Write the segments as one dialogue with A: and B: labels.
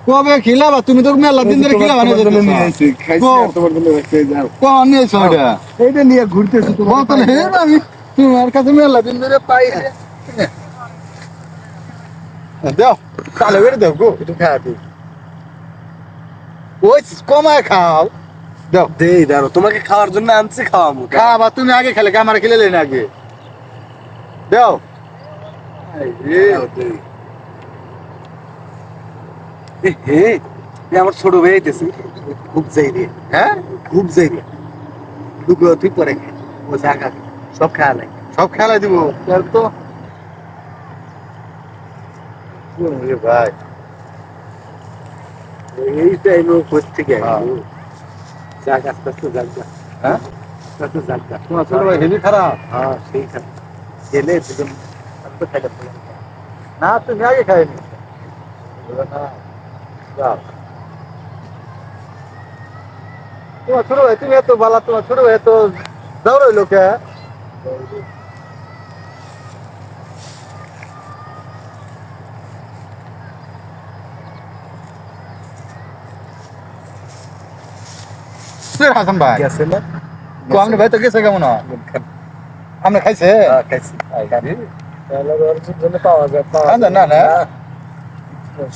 A: কবে খিলাবা? তুমি তো মেলা দিন ধরে খিলাবা না।
B: এইটা নিয়ে ঘুরতেছি
A: আমি তোমার কাছে মেলা দিন ধরে পাই। দেও তাহলে বেড়ে দেও গো,
B: একটু খাওয়াবি।
A: ওই কমায় খাও। দেও
B: দেই দাঁড়ো, তোমাকে খাওয়ার জন্য আনছি, খাওয়াবো।
A: খাওয়াবা তুমি আগে খেলে, আমার খেলে লেন আগে। দেও
B: আমার ছোট ভাই আইতেছে, খুব যাই রে।
A: হ্যাঁ
B: খুব যাই রে। দুটো তুই পরে খা, ও জাগা সব খাওয়া লাগে।
A: সব খেলাই দিব তো ভাই।
B: এই টাইমে করতে গেল যাক, আস্তে আস্তে যাক যা।
A: হ্যাঁ
B: আস্তে আস্তে যাক যা।
A: তোমার ছোট ভাই হেবি খারাপ।
B: হ্যাঁ সেই খারাপ গেলে দুজন আমি তো খাইলাম
A: না তুমি আগে খাইনি না। যাও তোমার ছোট ভাই, তুমি এত বালা, তোমার ছোট ভাই এত যাও রইল কে? হাসান ভাই
B: গেছে না?
A: আপনি ভাই তো গেছে কেমন হয়? আপনি খাইছে?
B: হ্যাঁ খাইছি। তাহলে অর্জুন জন্য পাওয়া যায়,
A: না না না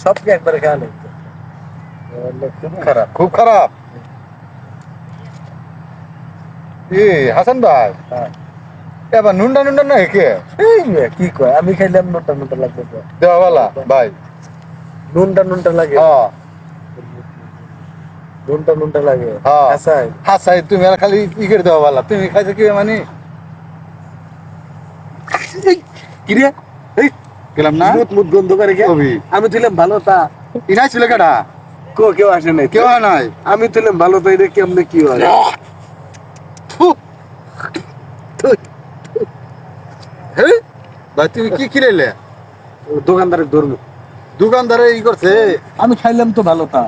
B: সবকে একবারে খাওয়া লাগতো।
A: খুব খারাপ, খুব খারাপ। হাসান ভাই এবার নুনডা নুনডা না হেকে
B: এই মেয়ে কি কয়, আমি খাইলাম নুনটা নুনটা লাগবে তো।
A: দেওয়ালা ভাই।
B: নুনটা নুনটা লাগে,
A: হ্যাঁ
B: নুনটা নুনটা লাগে।
A: হ্যাঁ
B: আসাই
A: হাসাই তুমি আর খালি ই করে দেওয়ালা। তুমি খাইছো কি মানে?
B: কি রে, এই
A: গেলাম না
B: মুত মুত গন্ধ করে কে?
A: কবি
B: আমি তুইলাম ভালো তা
A: ইনাই ছিল কেডা?
B: কেউ আসে নাই,
A: কেউ হয় নাই।
B: আমি তুইলাম ভালো তো, এটা কেমনে কি হয়?
A: থু, হে ভাই তুমি কি খিলাইলে?
B: দোকানদারের ধর্ম।
A: দোকানদারে ই করছে।
B: আমি খাইলাম তো ভালো তা।